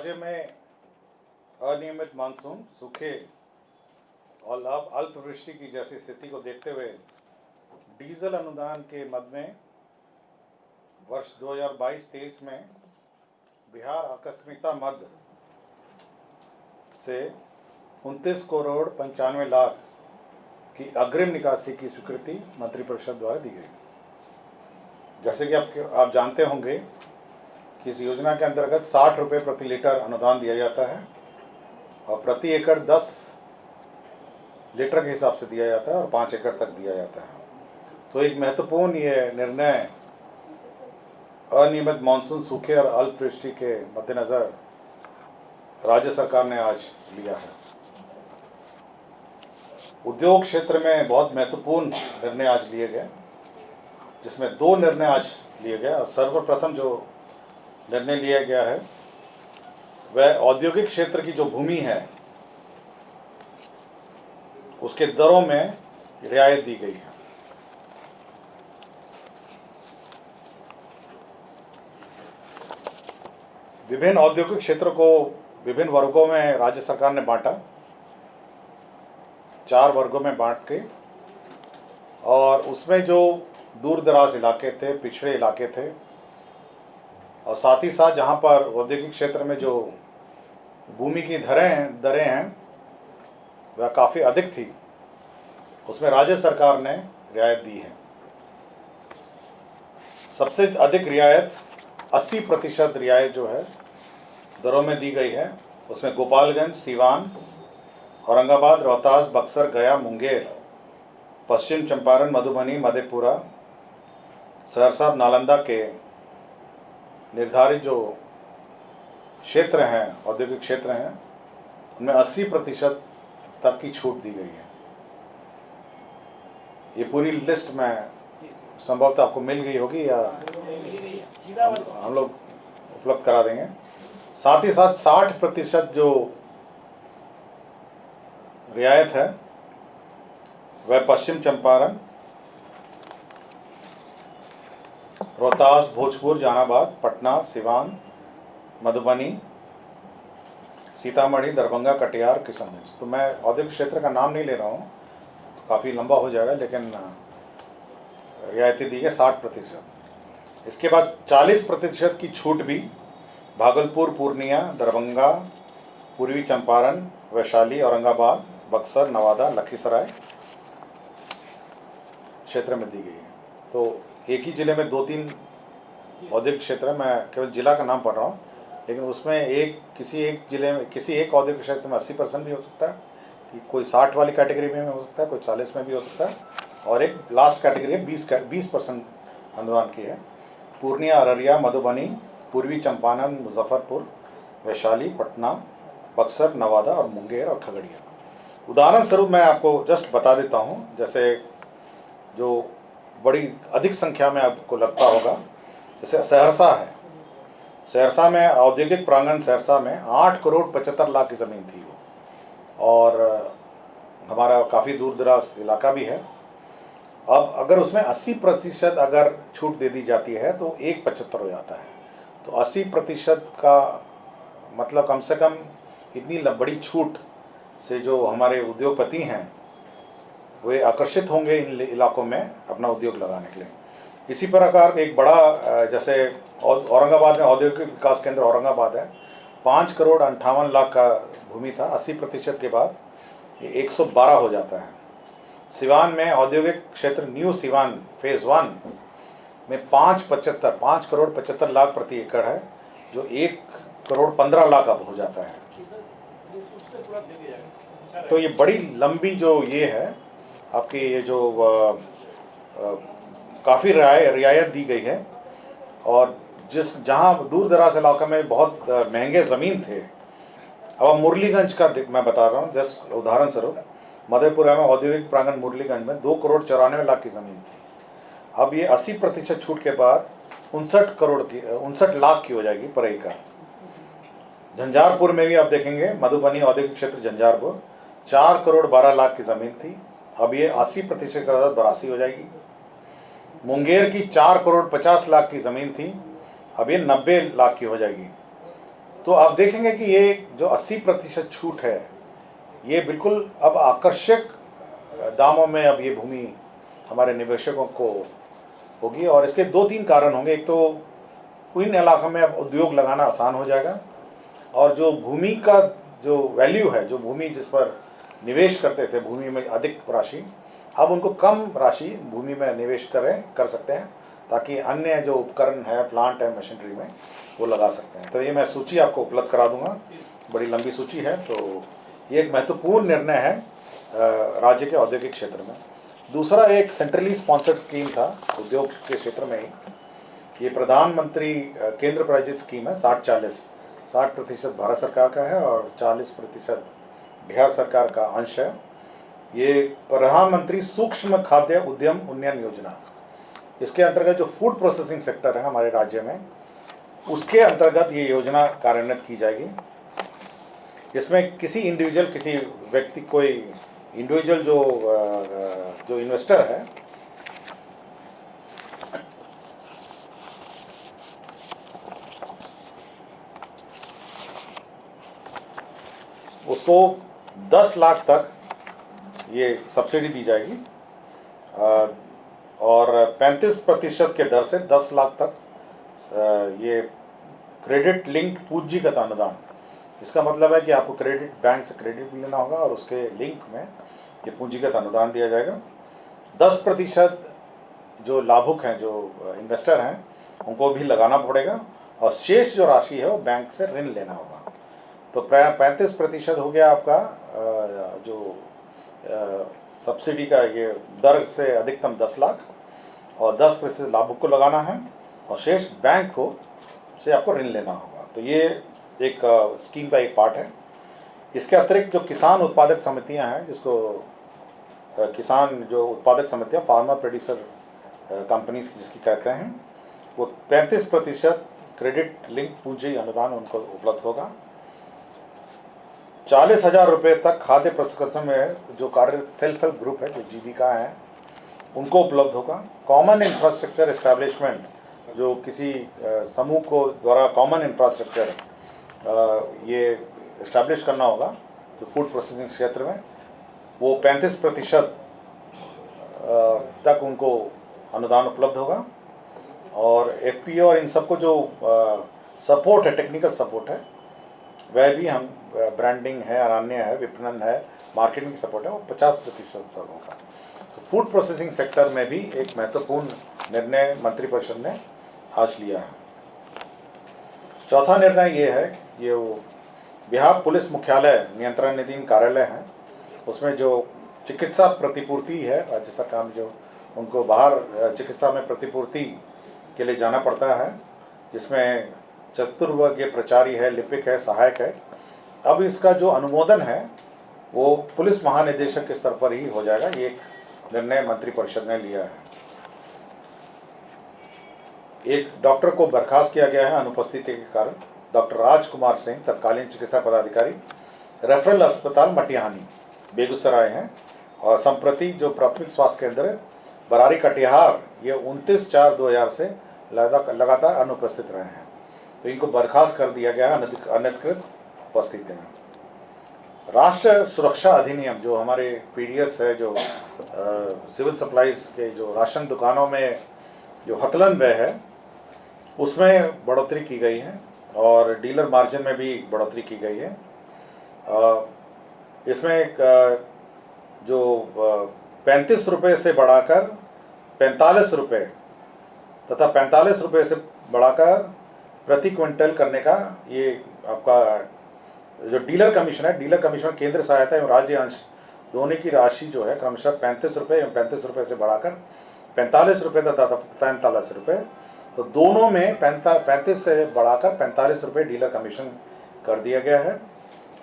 राज्य में अनियमित मानसून, सूखे और अल्पवृष्टि की जैसी स्थिति को देखते हुए डीजल अनुदान के मद में वर्ष 2022-23 में बिहार आकस्मिकता मद से 29 करोड़ 95 लाख की अग्रिम निकासी की स्वीकृति मंत्रिपरिषद द्वारा दी गई। जैसे कि आप जानते होंगे कि इस योजना के अंतर्गत 60 रुपये प्रति लीटर अनुदान दिया जाता है और प्रति एकड़ 10 लीटर के हिसाब से दिया जाता है और 5 एकड़ तक दिया जाता है। तो एक महत्वपूर्ण ये निर्णय अनियमित मानसून, सूखे और अल्पवृष्टि के मद्देनज़र राज्य सरकार ने आज लिया है। उद्योग क्षेत्र में बहुत महत्वपूर्ण निर्णय आज लिए गए, जिसमें 2 निर्णय आज लिए गए। और सर्वप्रथम जो निर्णय लिया गया है वह औद्योगिक क्षेत्र की जो भूमि है उसके दरों में रियायत दी गई है। विभिन्न औद्योगिक क्षेत्रों को विभिन्न वर्गों में राज्य सरकार ने बांटा, 4 वर्गों में बांट के, और उसमें जो दूर दराज इलाके थे, पिछड़े इलाके थे, और साथ ही साथ जहां पर औद्योगिक क्षेत्र में जो भूमि की दरें हैं वह काफ़ी अधिक थी, उसमें राज्य सरकार ने रियायत दी है। सबसे अधिक रियायत 80% रियायत जो है दरों में दी गई है। उसमें गोपालगंज, सीवान, औरंगाबाद, रोहतास, बक्सर, गया, मुंगेर, पश्चिम चंपारण, मधुबनी, मधेपुरा, सहरसा, नालंदा के निर्धारित जो क्षेत्र हैं, औद्योगिक क्षेत्र हैं, उनमें 80% तक की छूट दी गई है। ये पूरी लिस्ट में संभवतः आपको मिल गई होगी या हम लोग उपलब्ध करा देंगे। साथ ही साथ 60% जो रियायत है वह पश्चिम चंपारण, रोहतास, भोजपुर, जहानाबाद, पटना, सिवान, मधुबनी, सीतामढ़ी, दरभंगा, कटिहार, किशनगंज। तो मैं औद्योगिक क्षेत्र का नाम नहीं ले रहा हूँ, तो काफ़ी लंबा हो जाएगा, लेकिन रियायती दी है 60%। इसके बाद 40% की छूट भी भागलपुर, पूर्णिया, दरभंगा, पूर्वी चंपारण, वैशाली, औरंगाबाद, बक्सर, नवादा, लखीसराय क्षेत्र में दी गई है। तो एक ही ज़िले में 2-3 औद्योगिक क्षेत्र है, मैं केवल ज़िला का नाम पढ़ रहा हूँ, लेकिन उसमें किसी एक ज़िले में, किसी एक औद्योगिक क्षेत्र में 80% भी हो सकता है, कि कोई 60 वाली कैटेगरी में हो सकता है, कोई 40 में भी हो सकता है, और एक लास्ट कैटेगरी है 20% अनुदान की है। पूर्णिया, अररिया, मधुबनी, पूर्वी चंपारण, मुजफ्फरपुर, वैशाली, पटना, बक्सर, नवादा और मुंगेर और खगड़िया। उदाहरण स्वरूप मैं आपको जस्ट बता देता हूँ, जैसे जो बड़ी अधिक संख्या में आपको लगता होगा, जैसे सहरसा है। सहरसा में औद्योगिक प्रांगण सहरसा में 8 करोड़ 75 लाख की ज़मीन थी वो, और हमारा काफ़ी दूर दराज इलाका भी है। अब अगर उसमें 80% अगर छूट दे दी जाती है तो 175 हो जाता है। तो 80% का मतलब कम से कम इतनी बड़ी छूट से जो हमारे उद्योगपति हैं वे आकर्षित होंगे इन इलाकों में अपना उद्योग लगाने के लिए। इसी प्रकार एक बड़ा, जैसे औरंगाबाद में औद्योगिक विकास केंद्र औरंगाबाद है, 5 करोड़ 58 लाख का भूमि था, 80% के बाद ये 112 हो जाता है। सिवान में औद्योगिक क्षेत्र न्यू सिवान फेज़ 1 में 5 करोड़ 75 लाख प्रति एकड़ है, जो 1 करोड़ 15 लाख अब हो जाता है। तो ये बड़ी लंबी जो ये है आपकी, ये जो काफ़ी रियायत दी गई है, और जहाँ दूर दराज इलाके में बहुत महंगे ज़मीन थे। अब मुरलीगंज का मैं बता रहा हूँ, जस्ट उदाहरण स्वरूप, मधेपुरा में औद्योगिक प्रांगण मुरलीगंज में 2 करोड़ 94 लाख की ज़मीन थी। अब ये 80% छूट के बाद 59 लाख की हो जाएगी पर एकड़। झंझारपुर में भी आप देखेंगे, मधुबनी औद्योगिक क्षेत्र झंझारपुर, 4 करोड़ 12 लाख की ज़मीन थी, अब ये 80% के बाद 82 हो जाएगी। मुंगेर की 4 करोड़ 50 लाख की ज़मीन थी, अब ये 90 लाख की हो जाएगी। तो आप देखेंगे कि ये जो 80% छूट है, ये बिल्कुल अब आकर्षक दामों में अब ये भूमि हमारे निवेशकों को होगी। और इसके 2-3 कारण होंगे। एक तो इन इलाकों में अब उद्योग लगाना आसान हो जाएगा, और जो भूमि का जो वैल्यू है, जो भूमि जिस पर निवेश करते थे भूमि में अधिक राशि, अब उनको कम राशि भूमि में निवेश कर सकते हैं, ताकि अन्य जो उपकरण है, प्लांट है, मशीनरी में वो लगा सकते हैं। तो ये मैं सूची आपको उपलब्ध करा दूंगा, बड़ी लंबी सूची है। तो ये एक महत्वपूर्ण निर्णय है राज्य के औद्योगिक क्षेत्र में। दूसरा एक सेंट्रली स्पॉन्सर्ड स्कीम था उद्योग के क्षेत्र में ही। ये प्रधानमंत्री केंद्र प्रायोजित स्कीम है। 60% भारत सरकार का है और 40% बिहार सरकार का अंश है। ये प्रधानमंत्री सूक्ष्म खाद्य उद्यम उन्नयन योजना, इसके अंतर्गत जो फूड प्रोसेसिंग सेक्टर है हमारे राज्य में, उसके अंतर्गत ये योजना कार्यान्वित की जाएगी। इसमें किसी इंडिविजुअल, किसी व्यक्ति, कोई इंडिविजुअल जो इन्वेस्टर है, उसको 10 लाख तक ये सब्सिडी दी जाएगी, और 35% के दर से 10 लाख तक ये क्रेडिट लिंक्ड पूंजीगत अनुदान। इसका मतलब है कि आपको क्रेडिट बैंक से क्रेडिट भी लेना होगा और उसके लिंक में ये पूंजीगत अनुदान दिया जाएगा। 10% जो लाभुक हैं, जो इन्वेस्टर हैं, उनको भी लगाना पड़ेगा, और शेष जो राशि है वो बैंक से ऋण लेना होगा। तो 35% हो गया आपका जो सब्सिडी का ये दर से अधिकतम 10 लाख, और 10% लाभुक को लगाना है, और शेष बैंक को से आपको ऋण लेना होगा। तो ये एक स्कीम का एक पार्ट है। इसके अतिरिक्त जो किसान उत्पादक समितियां हैं, जिसको किसान जो उत्पादक समितियां, फार्मर प्रोड्यूसर कंपनीज जिसकी कहते हैं, वो 35% क्रेडिट लिंक पूंजी अनुदान उनको उपलब्ध होगा। 40,000 रुपये तक खाद्य प्रसंस्करण में जो कार्यरत सेल्फ हेल्प ग्रुप है, जो जीविका है, उनको उपलब्ध होगा। कॉमन इंफ्रास्ट्रक्चर एस्टैब्लिशमेंट, जो किसी समूह को द्वारा कॉमन इंफ्रास्ट्रक्चर ये इस्टेब्लिश करना होगा तो फूड प्रोसेसिंग क्षेत्र में, वो 35% तक उनको अनुदान उपलब्ध होगा। और एफपीओ और इन सबको जो सपोर्ट है, टेक्निकल सपोर्ट है, वह भी हम, ब्रांडिंग है, अनान्य है, विपणन है, मार्केटिंग की सपोर्ट है, वो 50% होगा। तो फूड प्रोसेसिंग सेक्टर में भी एक महत्वपूर्ण निर्णय मंत्रिपरिषद ने आज लिया है। चौथा निर्णय ये है, ये वो बिहार पुलिस मुख्यालय नियंत्रण निधीन कार्यालय है, उसमें जो चिकित्सा प्रतिपूर्ति है, राज्य सरकार में जो उनको बाहर चिकित्सा में प्रतिपूर्ति के लिए जाना पड़ता है, जिसमें चतुर्वर्गीय प्रचारी है, लिपिक है, सहायक है। अब इसका जो अनुमोदन है वो पुलिस महानिदेशक के स्तर पर ही हो जाएगा। ये निर्णय मंत्रिपरिषद ने लिया है। एक डॉक्टर को बर्खास्त किया गया है अनुपस्थिति के कारण। डॉक्टर राजकुमार सिंह, तत्कालीन चिकित्सा पदाधिकारी, रेफरल अस्पताल मटिहानी बेगूसराय हैं, और संप्रति जो प्राथमिक स्वास्थ्य केंद्र बरारी कटिहार, ये 29/4/2000 से लगातार अनुपस्थित रहे हैं। तो इनको बर्खास्त कर दिया गया है अनधिकृत उपस्थिति में। राष्ट्रीय सुरक्षा अधिनियम, जो हमारे पीडीएस है, जो सिविल सप्लाईज के जो राशन दुकानों में जो हतलन व्यय है, उसमें बढ़ोतरी की गई है, और डीलर मार्जिन में भी बढ़ोतरी की गई है। इसमें एक जो 35 रुपये से बढ़ाकर 45 रुपये तथा 45 रुपये से बढ़ाकर प्रति क्विंटल करने का ये आपका जो डीलर कमीशन है, डीलर कमीशन केंद्र सहायता एवं राज्य अंश दोनों की राशि जो है क्रमशः 35 रुपये एवं 35 रुपये से बढ़ाकर 45 रुपये तथा 45 रुपये, तो दोनों में 35 से बढ़ाकर 45 रुपये डीलर कमीशन कर दिया गया है।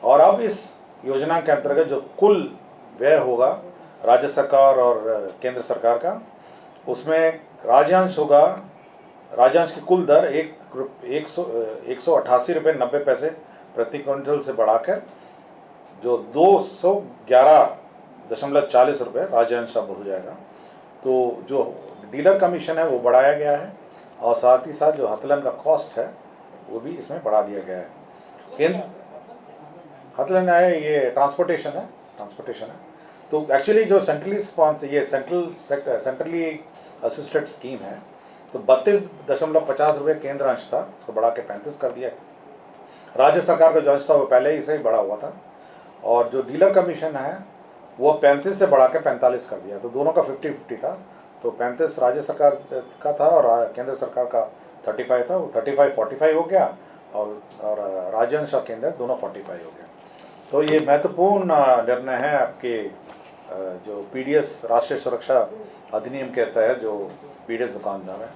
और अब इस योजना के अंतर्गत जो कुल व्यय होगा राज्य सरकार और केंद्र सरकार का, उसमें राज्यांश होगा, राज्यांश की कुल दर 188 रुपये 90 पैसे प्रति क्विंटल से बढ़ाकर जो 211.40 रुपये राज्यांश अब हो जाएगा। तो जो डीलर कमीशन है वो बढ़ाया गया है, और साथ ही साथ जो हतलन का कॉस्ट है वो भी इसमें बढ़ा दिया गया है। केंद्र हथलन है, ये ट्रांसपोर्टेशन है। तो एक्चुअली जो सेंट्रली स्पॉन्सर, ये सेंट्रली असिस्टेड स्कीम है, तो 32.50 रुपये केंद्र अंश था, उसको बढ़ा के 35 कर दिया। राज्य सरकार का जो अंश था वो पहले ही से ही बढ़ा हुआ था, और जो डीलर कमीशन है वो 35 से बढ़ा के 45 कर दिया। तो दोनों का 50-50 था। तो 35 राज्य सरकार का था और केंद्र सरकार का 35 था। वो 35-45 हो गया, और राज्य अंश और केंद्र दोनों 45 हो गया। तो ये महत्वपूर्ण निर्णय है आपके जो पीडीएस राष्ट्रीय सुरक्षा अधिनियम के तहत जो पीडीएस दुकानदार है।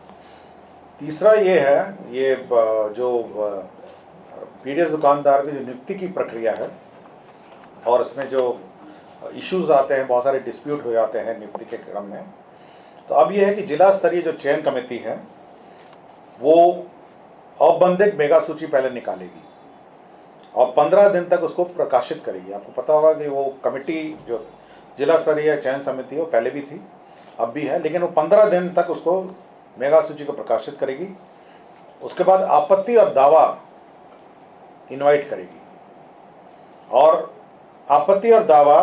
तीसरा ये है, ये जो पीडीएस दुकानदार की जो नियुक्ति की प्रक्रिया है, और इसमें जो इश्यूज आते हैं, बहुत सारे डिस्प्यूट हो जाते हैं नियुक्ति के क्रम में। तो अब ये है कि जिला स्तरीय जो चयन कमेटी है वो औपबंधिक मेगा सूची पहले निकालेगी और 15 दिन तक उसको प्रकाशित करेगी। आपको पता होगा कि वो कमेटी जो जिला स्तरीय चयन समिति है वो पहले भी थी, अब भी है, लेकिन वो 15 दिन तक उसको मेगा सूची को प्रकाशित करेगी। उसके बाद आपत्ति और दावा इनवाइट करेगी, और आपत्ति और दावा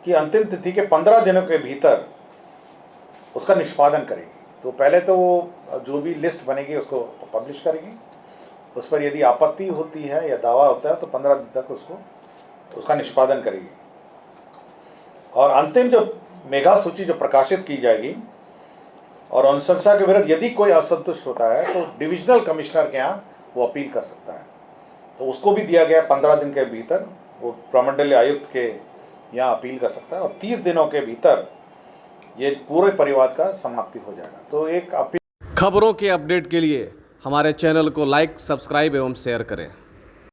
की अंतिम तिथि के 15 दिनों के भीतर उसका निष्पादन करेगी। तो पहले तो वो जो भी लिस्ट बनेगी उसको पब्लिश करेगी, उस पर यदि आपत्ति होती है या दावा होता है तो 15 दिन तक उसका निष्पादन करेगी। और अंतिम जो मेगा सूची जो प्रकाशित की जाएगी और अनुशंसा के विरुद्ध यदि कोई असंतुष्ट होता है तो डिविजनल कमिश्नर के यहाँ वो अपील कर सकता है। तो उसको भी दिया गया 15 दिन के भीतर वो प्रमंडलीय आयुक्त के यहाँ अपील कर सकता है, और 30 दिनों के भीतर ये पूरे परिवाद का समाप्ति हो जाएगा। तो एक अपील। खबरों के अपडेट के लिए हमारे चैनल को लाइक, सब्सक्राइब एवं शेयर करें।